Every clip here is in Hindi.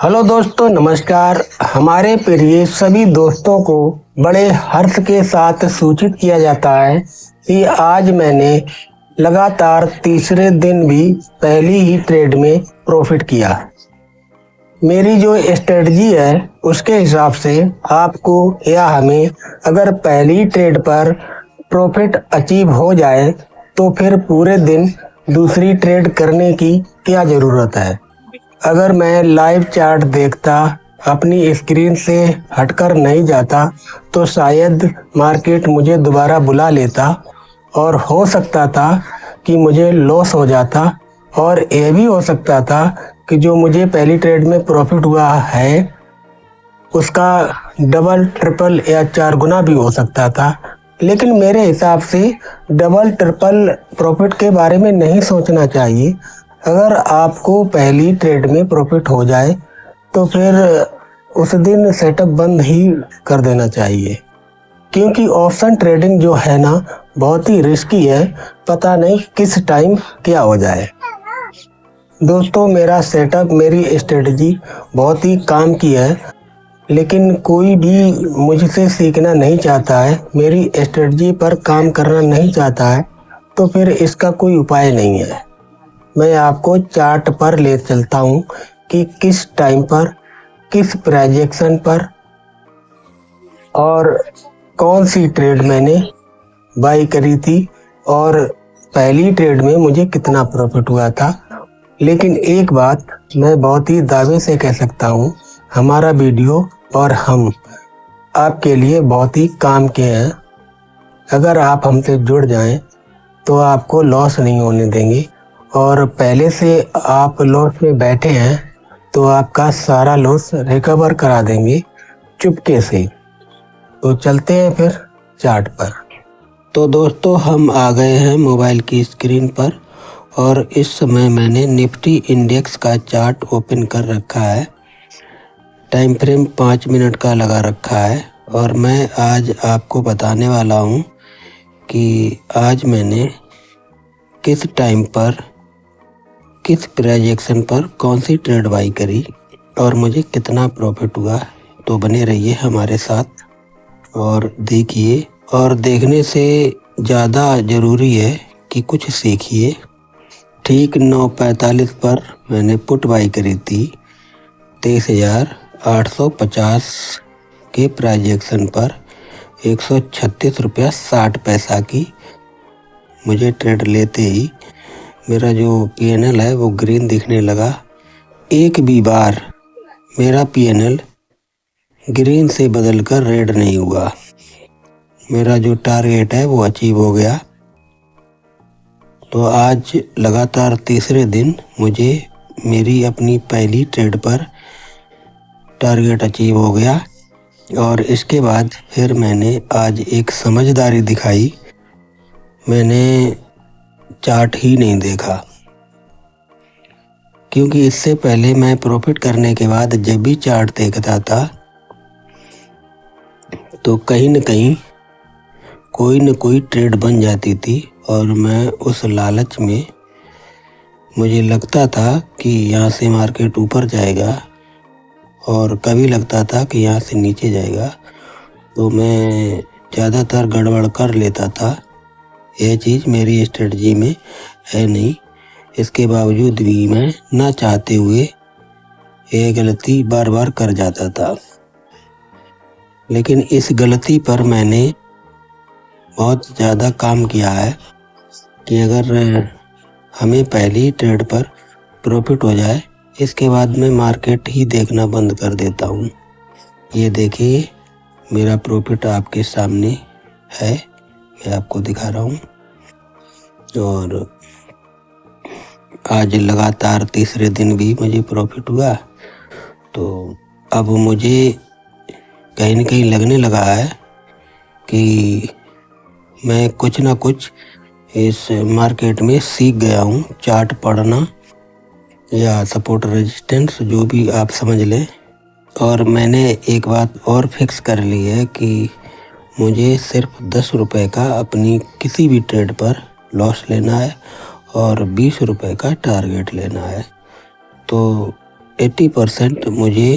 हेलो दोस्तों, नमस्कार। हमारे प्रिय सभी दोस्तों को बड़े हर्ष के साथ सूचित किया जाता है कि आज मैंने लगातार तीसरे दिन भी पहली ही ट्रेड में प्रॉफिट किया। मेरी जो स्ट्रेटजी है उसके हिसाब से आपको या हमें अगर पहली ट्रेड पर प्रॉफिट अचीव हो जाए तो फिर पूरे दिन दूसरी ट्रेड करने की क्या ज़रूरत है। अगर मैं लाइव चार्ट देखता, अपनी स्क्रीन से हटकर नहीं जाता, तो शायद मार्केट मुझे दोबारा बुला लेता और हो सकता था कि मुझे लॉस हो जाता, और ये भी हो सकता था कि जो मुझे पहली ट्रेड में प्रॉफिट हुआ है उसका डबल ट्रिपल या 4 गुना भी हो सकता था। लेकिन मेरे हिसाब से डबल ट्रिपल प्रॉफिट के बारे में नहीं सोचना चाहिए। अगर आपको पहली ट्रेड में प्रॉफिट हो जाए तो फिर उस दिन सेटअप बंद ही कर देना चाहिए, क्योंकि ऑप्शन ट्रेडिंग जो है ना बहुत ही रिस्की है। पता नहीं किस टाइम क्या हो जाए। दोस्तों, मेरा सेटअप, मेरी स्ट्रेटजी बहुत ही काम की है, लेकिन कोई भी मुझसे सीखना नहीं चाहता है, मेरी स्ट्रेटजी पर काम करना नहीं चाहता है, तो फिर इसका कोई उपाय नहीं है। मैं आपको चार्ट पर ले चलता हूँ कि किस टाइम पर, किस प्रोजेक्शन पर और कौन सी ट्रेड मैंने बाई करी थी और पहली ट्रेड में मुझे कितना प्रॉफिट हुआ था। लेकिन एक बात मैं बहुत ही दावे से कह सकता हूँ, हमारा वीडियो और हम आपके लिए बहुत ही काम के हैं। अगर आप हमसे जुड़ जाएं तो आपको लॉस नहीं होने देंगे, और पहले से आप लॉस में बैठे हैं तो आपका सारा लॉस रिकवर करा देंगे चुपके से। तो चलते हैं फिर चार्ट पर। तो दोस्तों, हम आ गए हैं मोबाइल की स्क्रीन पर, और इस समय मैंने निफ्टी इंडेक्स का चार्ट ओपन कर रखा है। टाइम फ्रेम 5 मिनट का लगा रखा है, और मैं आज आपको बताने वाला हूँ कि आज मैंने किस टाइम पर, किस प्रोजेक्शन पर कौन सी ट्रेड बाई करी और मुझे कितना प्रॉफिट हुआ। तो बने रहिए हमारे साथ और देखिए, और देखने से ज़्यादा ज़रूरी है कि कुछ सीखिए। ठीक 9:45 पर मैंने पुट बाई करी थी 23,850 के प्रोजेक्शन पर 136 रुपया 60 पैसा की। मुझे ट्रेड लेते ही मेरा जो PNL है वो ग्रीन दिखने लगा। एक भी बार मेरा PNL ग्रीन से बदलकर रेड नहीं हुआ। मेरा जो टारगेट है वो अचीव हो गया। तो आज लगातार तीसरे दिन मुझे मेरी अपनी पहली ट्रेड पर टारगेट अचीव हो गया, और इसके बाद फिर मैंने आज एक समझदारी दिखाई। मैंने चार्ट ही नहीं देखा, क्योंकि इससे पहले मैं प्रॉफिट करने के बाद जब भी चार्ट देखता था तो कहीं न कहीं कोई न कोई ट्रेड बन जाती थी, और मैं उस लालच में, मुझे लगता था कि यहाँ से मार्केट ऊपर जाएगा, और कभी लगता था कि यहाँ से नीचे जाएगा, तो मैं ज़्यादातर गड़बड़ कर लेता था। यह चीज़ मेरी स्ट्रेटजी में है नहीं। इसके बावजूद भी मैं ना चाहते हुए ये गलती बार बार कर जाता था। लेकिन इस गलती पर मैंने बहुत ज़्यादा काम किया है कि अगर हमें पहली ट्रेड पर प्रॉफिट हो जाए, इसके बाद मैं मार्केट ही देखना बंद कर देता हूँ। ये देखिए, मेरा प्रॉफिट आपके सामने है, मैं आपको दिखा रहा हूँ। और आज लगातार तीसरे दिन भी मुझे प्रॉफिट हुआ। तो अब मुझे कहीं न कहीं लगने लगा है कि मैं कुछ ना कुछ इस मार्केट में सीख गया हूँ। चार्ट पढ़ना या सपोर्ट रेजिस्टेंस, जो भी आप समझ लें। और मैंने एक बात और फिक्स कर ली है कि मुझे सिर्फ 10 रुपये का अपनी किसी भी ट्रेड पर लॉस लेना है और 20 रुपये का टारगेट लेना है। तो 80% मुझे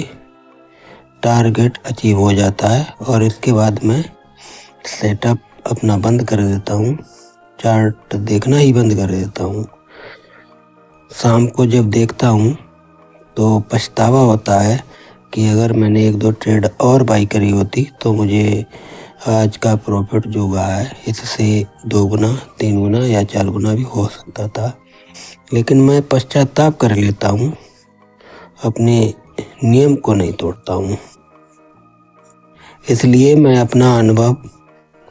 टारगेट अचीव हो जाता है और इसके बाद मैं सेटअप अपना बंद कर देता हूँ, चार्ट देखना ही बंद कर देता हूँ। शाम को जब देखता हूँ तो पछतावा होता है कि अगर मैंने 1-2 ट्रेड और बाई करी होती तो मुझे आज का प्रॉफिट जो हुआ है इससे 2 गुना, 3 गुना या 4 गुना भी हो सकता था। लेकिन मैं पश्चाताप कर लेता हूँ, अपने नियम को नहीं तोड़ता हूँ। इसलिए मैं अपना अनुभव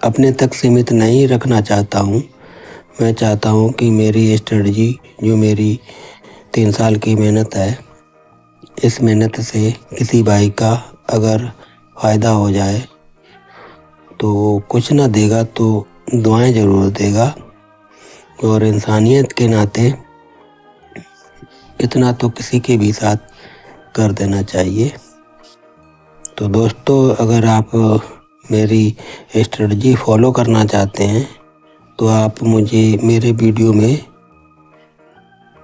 अपने तक सीमित नहीं रखना चाहता हूँ। मैं चाहता हूँ कि मेरी स्ट्रेटजी, जो मेरी 3 साल की मेहनत है, इस मेहनत से किसी भाई का अगर फ़ायदा हो जाए तो कुछ ना देगा तो दुआएं ज़रूर देगा। और इंसानियत के नाते इतना तो किसी के भी साथ कर देना चाहिए। तो दोस्तों, अगर आप मेरी स्ट्रेटजी फॉलो करना चाहते हैं तो आप मुझे मेरे वीडियो में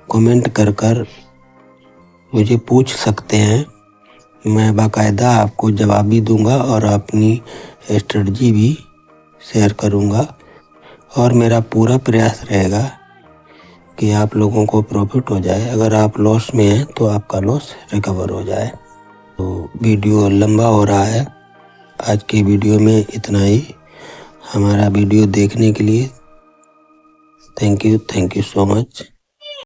कमेंट कर मुझे पूछ सकते हैं। मैं बाकायदा आपको जवाब भी दूंगा और अपनी स्ट्रेटजी भी शेयर करूंगा और मेरा पूरा प्रयास रहेगा कि आप लोगों को प्रॉफिट हो जाए। अगर आप लॉस में हैं तो आपका लॉस रिकवर हो जाए। तो वीडियो लंबा हो रहा है, आज के वीडियो में इतना ही। हमारा वीडियो देखने के लिए थैंक यू सो मच।